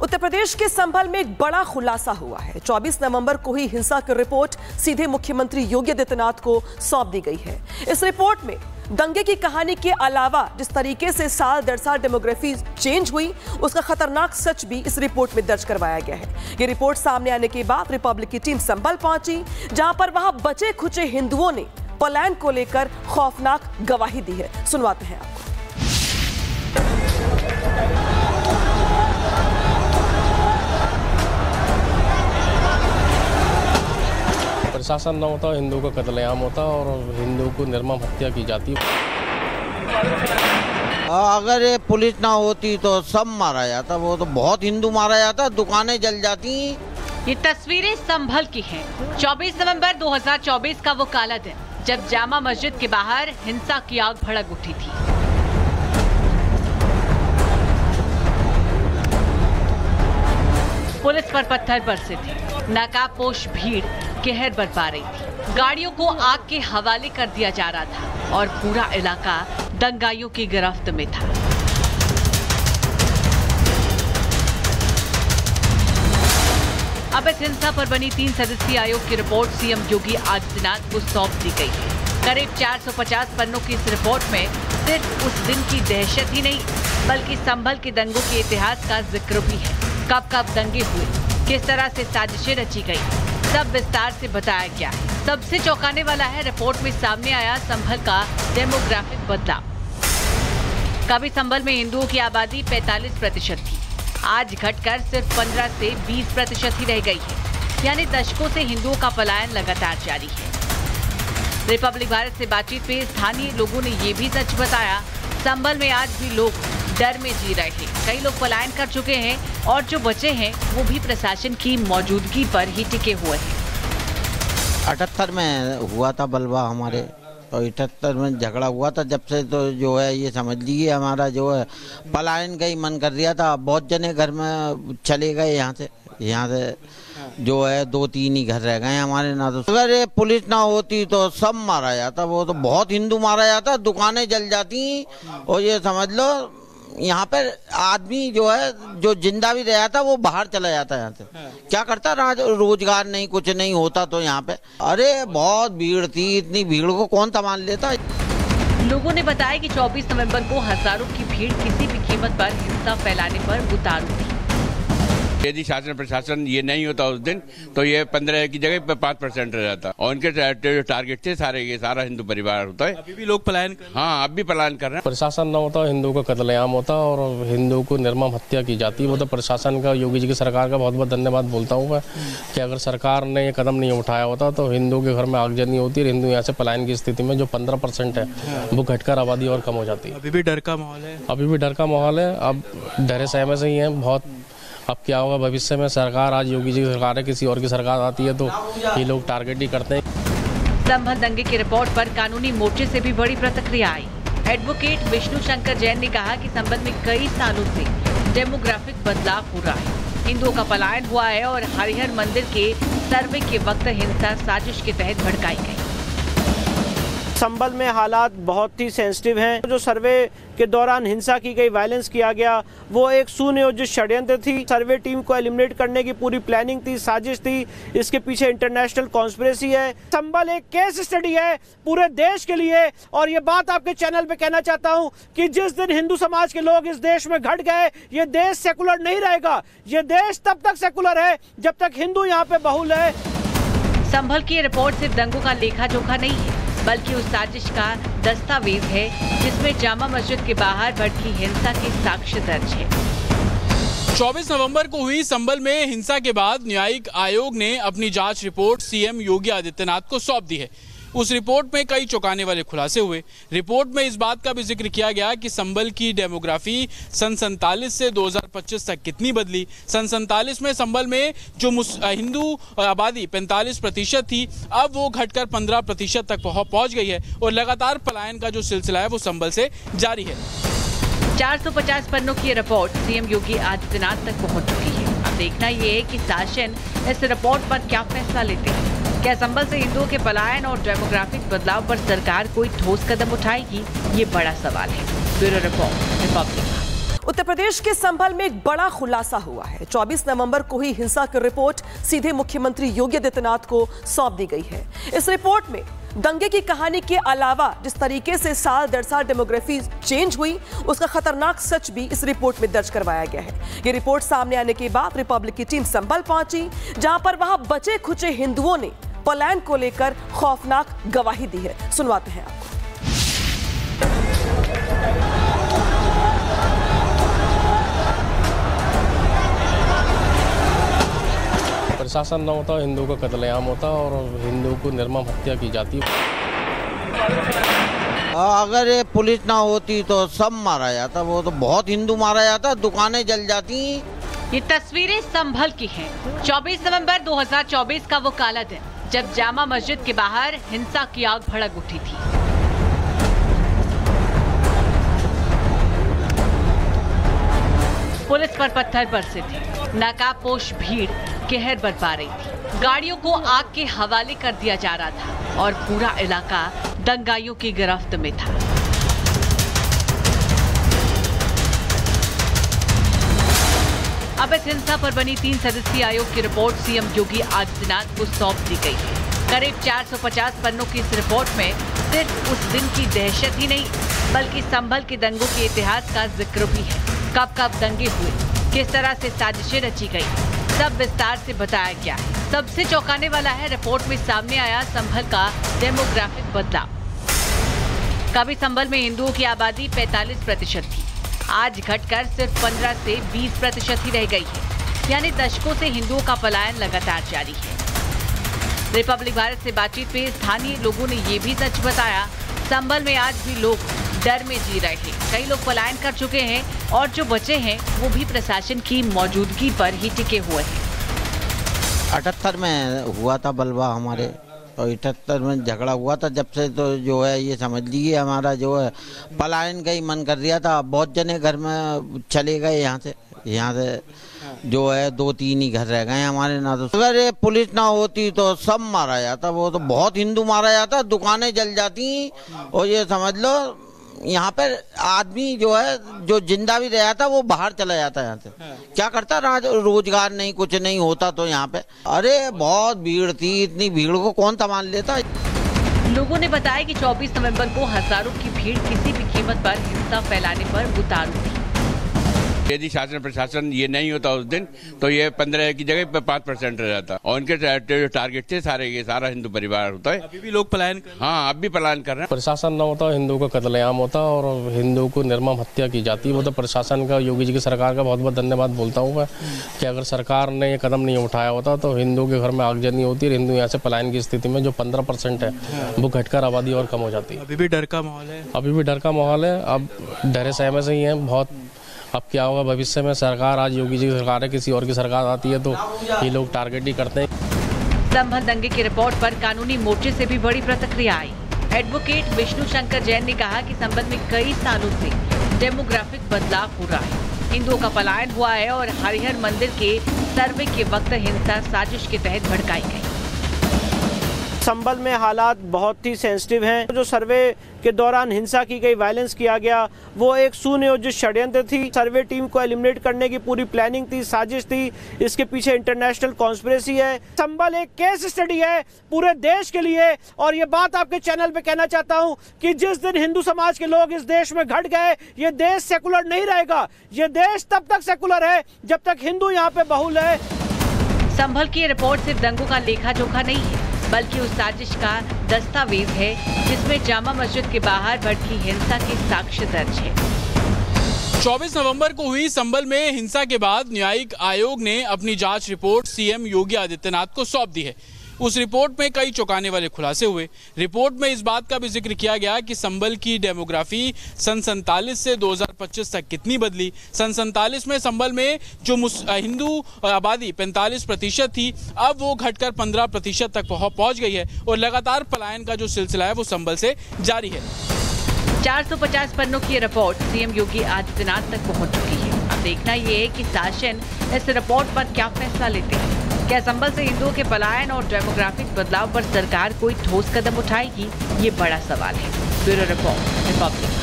उत्तर प्रदेश के संभल में एक बड़ा खुलासा हुआ है। 24 नवंबर को ही हिंसा की रिपोर्ट सीधे मुख्यमंत्री योगी आदित्यनाथ को सौंप दी गई है। इस रिपोर्ट में दंगे की कहानी के अलावा जिस तरीके से साल दर साल डेमोग्राफी चेंज हुई, उसका खतरनाक सच भी इस रिपोर्ट में दर्ज करवाया गया है। ये रिपोर्ट सामने आने के बाद रिपब्लिक की टीम संभल पहुंची, जहां पर वहां बचे खुचे हिंदुओं ने पलायन को लेकर खौफनाक गवाही दी है। सुनवाते हैं आपको। प्रशासन न होता, हिंदू का कत्लेआम होता और हिंदू को निर्मम हत्या की जाती। अगर ये पुलिस ना होती तो सब मारा जाता, वो तो बहुत हिंदू मारा जाता, दुकानें जल जाती। ये तस्वीरें संभल की हैं। 24 नवंबर 2024 का वो काला दिन जब जामा मस्जिद के बाहर हिंसा की आग भड़क उठी थी। पुलिस पर पत्थर बरसे थे, नकाबपोश भीड़ कहर बरपा रही थी, गाड़ियों को आग के हवाले कर दिया जा रहा था और पूरा इलाका दंगाइयों की गिरफ्त में था। अब इस हिंसा पर बनी 3 सदस्यीय आयोग की रिपोर्ट सीएम योगी आदित्यनाथ को सौंप दी गई है। करीब 450 पन्नों की इस रिपोर्ट में सिर्फ उस दिन की दहशत ही नहीं, बल्कि संभल के दंगों के इतिहास का जिक्र भी है। कब कब दंगे हुए, किस तरह से साजिशें रची गई, सब विस्तार से बताया गया है। सबसे चौंकाने वाला है, रिपोर्ट में सामने आया संभल का डेमोग्राफिक बदलाव। कभी संभल में हिंदुओं की आबादी 45% थी, आज घटकर सिर्फ 15 से 20% ही रह गई है। यानी दशकों से हिंदुओं का पलायन लगातार जारी है। रिपब्लिक भारत से बातचीत में स्थानीय लोगों ने ये भी सच बताया, संभल में आज भी लोग डर में जी रहे हैं। कई लोग पलायन कर चुके हैं और जो बचे हैं वो भी प्रशासन की मौजूदगी पर ही टिके हुए हैं। 78 में हुआ था बलवा हमारे, तो 78 में झगड़ा हुआ था। जब से तो जो है ये समझ लीजिए हमारा जो है पलायन का ही मन कर दिया था। बहुत जने घर में चले गए, यहाँ से जो है 2-3 ही घर रह गए हमारे ना। तो अगर ये पुलिस ना होती तो सब मारा जाता, वो तो बहुत हिंदू मारा जाता, दुकानें जल जाती। और ये समझ लो यहाँ पर आदमी जो है जो जिंदा भी रहा था वो बाहर चला जाता है। यहाँ से क्या करता, रोजगार नहीं, कुछ नहीं होता। तो यहाँ पे अरे बहुत भीड़ थी, इतनी भीड़ को कौन संभाल लेता। लोगों ने बताया कि 24 नवंबर को हजारों की भीड़ किसी भी कीमत पर हिंसा फैलाने पर उतारू थी। यदि शासन प्रशासन ये नहीं होता उस दिन तो ये 15 की जगह 5% रह जाता। और उनके जो टारगेट थे सारे, ये सारा हिंदू परिवार होता है। अभी भी लोग पलायन कर रहे हैं। हाँ, अब भी पलायन कर रहे हैं। प्रशासन न होता, हिंदू का कत्लेआम होता और हिंदू को निर्मम हत्या की जाती। वो तो प्रशासन का, योगी जी की सरकार का बहुत बहुत धन्यवाद बोलता हूँ मैं कि अगर सरकार ने ये कदम नहीं उठाया होता तो हिंदू के घर में आगजनी होती और हिंदू यहाँ से पलायन की स्थिति में जो 15% है वो घटकर आबादी और कम हो जाती। अभी भी डर का माहौल है। अभी भी डर का माहौल है। अब डरे सहमे से ही है बहुत। अब क्या होगा भविष्य में, सरकार आज योगी जी की सरकार है, किसी और की सरकार आती है तो ये लोग टारगेट ही करते हैं। संभल दंगे की रिपोर्ट पर कानूनी मोर्चे से भी बड़ी प्रतिक्रिया आई। एडवोकेट विष्णु शंकर जैन ने कहा कि संभल में कई सालों से डेमोग्राफिक बदलाव हो रहा है, हिंदुओं का पलायन हुआ है और हरिहर मंदिर के सर्वे के वक्त हिंसा साजिश के तहत भड़काई गई। संभल में हालात बहुत ही सेंसिटिव हैं। जो सर्वे के दौरान हिंसा की गई, वायलेंस किया गया, वो एक सुनियोजित षड्यंत्र थी। सर्वे टीम को एलिमिनेट करने की पूरी प्लानिंग थी, साजिश थी। इसके पीछे इंटरनेशनल कॉन्स्पिरेसी है। संभल एक केस स्टडी है पूरे देश के लिए। और ये बात आपके चैनल पे कहना चाहता हूँ कि जिस दिन हिंदू समाज के लोग इस देश में घट गए, ये देश सेकुलर नहीं रहेगा। ये देश तब तक सेकुलर है जब तक हिंदू यहाँ पे बहुल है। संभल की रिपोर्ट सिर्फ दंगों का लेखा जोखा नहीं है, बल्कि उस साजिश का दस्तावेज है जिसमें जामा मस्जिद के बाहर भड़की हिंसा के साक्ष्य दर्ज है। 24 नवंबर को हुई संभल में हिंसा के बाद न्यायिक आयोग ने अपनी जांच रिपोर्ट सीएम योगी आदित्यनाथ को सौंप दी है। उस रिपोर्ट में कई चौंकाने वाले खुलासे हुए। रिपोर्ट में इस बात का भी जिक्र किया गया कि संभल की डेमोग्राफी सन 47 से 2025 तक कितनी बदली। सन 47 में संभल में जो हिंदू आबादी 45% थी, अब वो घटकर 15% तक पहुंच गई है और लगातार पलायन का जो सिलसिला है वो संभल से जारी है। 450 पन्नों की रिपोर्ट सीएम योगी आदित्यनाथ तक पहुंच चुकी है। अब देखना ये है कि शासन इस रिपोर्ट पर क्या फैसला लेते हैं। क्या संभल से हिंदुओं के पलायन और डेमोग्राफिक बदलाव पर सरकार कोई ठोस कदम उठाएगी, ये बड़ा सवाल है। Bureau report, Republic. Uttar Pradesh के संभल में एक बड़ा खुलासा हुआ है। 24 नवंबर को ही हिंसा की रिपोर्ट सीधे मुख्यमंत्री योगी आदित्यनाथ को सौंप दी गई है। इस रिपोर्ट में दंगे की कहानी के अलावा जिस तरीके से साल दर साल डेमोग्राफी चेंज हुई, उसका खतरनाक सच भी इस रिपोर्ट में दर्ज करवाया गया है। ये रिपोर्ट सामने आने के बाद रिपब्लिक की टीम संभल पहुंची, जहां पर वहां बचे खुचे हिंदुओं ने पलायन को लेकर खौफनाक गवाही दी है। सुनवाते हैं आपको। प्रशासन न होता, हिंदू का कत्लेआम होता और हिंदू को निर्मम हत्या की जाती। अगर ये पुलिस ना होती तो सब मारा जाता, वो तो बहुत हिंदू मारा जाता, दुकानें जल जाती। ये तस्वीरें संभल की हैं। 24 नवंबर 2024 का वो काला दिन, जब जामा मस्जिद के बाहर हिंसा की आग भड़क उठी थी। पुलिस पर पत्थर बरसे थे, नकाबपोश भीड़ कहर बरपा रही थी, गाड़ियों को आग के हवाले कर दिया जा रहा था और पूरा इलाका दंगाइयों की गिरफ्त में था। अब इस हिंसा पर बनी 3 सदस्यीय आयोग की रिपोर्ट सीएम योगी आदित्यनाथ को सौंप दी गई है। करीब 450 पन्नों की इस रिपोर्ट में सिर्फ उस दिन की दहशत ही नहीं, बल्कि संभल के दंगों के इतिहास का जिक्र भी है। कब कब दंगे हुए, किस तरह से साजिशें रची गई, सब विस्तार से बताया गया है। सबसे चौंकाने वाला है, रिपोर्ट में सामने आया संभल का डेमोग्राफिक बदलाव। कभी संभल में हिंदुओं की आबादी 45% थी, आज घटकर सिर्फ 15 से 20% ही रह गई है। यानी दशकों से हिंदुओं का पलायन लगातार जारी है। रिपब्लिक भारत से बातचीत में स्थानीय लोगों ने ये भी सच बताया, संभल में आज भी लोग डर में जी रहे हैं। कई लोग पलायन कर चुके हैं और जो बचे हैं वो भी प्रशासन की मौजूदगी पर ही टिके हुए हैं। 78 में हुआ था बलवा हमारे, तो 78 में झगड़ा हुआ था। जब से तो जो है ये समझ लीजिए हमारा जो है पलायन का ही मन कर दिया था। बहुत जने घर में चले गए, यहाँ से जो है 2-3 ही घर रह गए हमारे। ना तो अगर ये पुलिस ना होती तो सब मारा जाता, वो तो बहुत हिंदू मारा जाता, दुकानें जल जाती। और ये समझ लो यहाँ पर आदमी जो है जो जिंदा भी रहा था वो बाहर चला जाता यहाँ से। क्या करता, रोजगार नहीं, कुछ नहीं होता तो यहाँ पे। अरे बहुत भीड़ थी, इतनी भीड़ को कौन संभाल लेता। लोगों ने बताया कि 24 नवंबर को हजारों की भीड़ किसी भी कीमत पर हिंसा फैलाने पर उतारू थी। यदि शासन प्रशासन ये नहीं होता उस दिन तो ये 15 की जगह पे 5% रह जाता। और उनके जो टारगेट थे सारे, ये सारा हिंदू परिवार होता है। अभी भी लोग पलायन कर रहे हैं। हाँ, अब भी पलायन कर रहे हैं। प्रशासन न होता, हिंदू का कत्लेआम होता और हिंदू को निर्मम हत्या की जाती। वो तो प्रशासन का, योगी जी की सरकार का बहुत बहुत धन्यवाद बोलता हूँ मैं, कि अगर सरकार ने ये कदम नहीं उठाया होता तो हिंदू के घर में आगजनी होती और हिंदू यहाँ से पलायन की स्थिति में जो 15% है वो घटकर आबादी और कम हो जाती। अभी भी डर का माहौल है। अभी भी डर का माहौल है। अब डरे सहमे से ही है बहुत। अब क्या होगा भविष्य में, सरकार आज योगी जी की सरकार है, किसी और की सरकार आती है तो ये लोग टारगेट ही करते हैं। संभल दंगे की रिपोर्ट पर कानूनी मोर्चे से भी बड़ी प्रतिक्रिया आई। एडवोकेट विष्णु शंकर जैन ने कहा कि संभल में कई सालों से डेमोग्राफिक बदलाव हो रहा है, हिंदुओं का पलायन हुआ है और हरिहर मंदिर के सर्वे के वक्त हिंसा साजिश के तहत भड़काई गई। संभल में हालात बहुत ही सेंसिटिव हैं। जो सर्वे के दौरान हिंसा की गई, वायलेंस किया गया, वो एक सुनियोजित षड्यंत्र थी। सर्वे टीम को एलिमिनेट करने की पूरी प्लानिंग थी, साजिश थी। इसके पीछे इंटरनेशनल कॉन्स्पिरेसी है। संभल एक केस स्टडी है पूरे देश के लिए। और ये बात आपके चैनल पे कहना चाहता हूँ कि जिस दिन हिंदू समाज के लोग इस देश में घट गए, ये देश सेकुलर नहीं रहेगा। ये देश तब तक सेकुलर है जब तक हिंदू यहाँ पे बहुल है। संभल की रिपोर्ट सिर्फ दंगों का लेखा जोखा नहीं है, बल्कि उस साजिश का दस्तावेज है जिसमें जामा मस्जिद के बाहर भड़की हिंसा के साक्ष्य दर्ज है। 24 नवंबर को हुई संभल में हिंसा के बाद न्यायिक आयोग ने अपनी जांच रिपोर्ट सीएम योगी आदित्यनाथ को सौंप दी है। उस रिपोर्ट में कई चौंकाने वाले खुलासे हुए। रिपोर्ट में इस बात का भी जिक्र किया गया कि संभल की डेमोग्राफी सन 47 से 2025 तक कितनी बदली। सन 47 में संभल में जो हिंदू आबादी 45% थी, अब वो घटकर 15% तक पहुंच गई है और लगातार पलायन का जो सिलसिला है वो संभल से जारी है। 450 पन्नों की रिपोर्ट सीएम योगी आदित्यनाथ तक पहुंच चुकी है। अब देखना ये है कि शासन इस रिपोर्ट पर क्या फैसला लेते हैं। क्या संभल से हिंदुओं के पलायन और डेमोग्राफिक बदलाव पर सरकार कोई ठोस कदम उठाएगी, ये बड़ा सवाल है। Bureau report, Republic.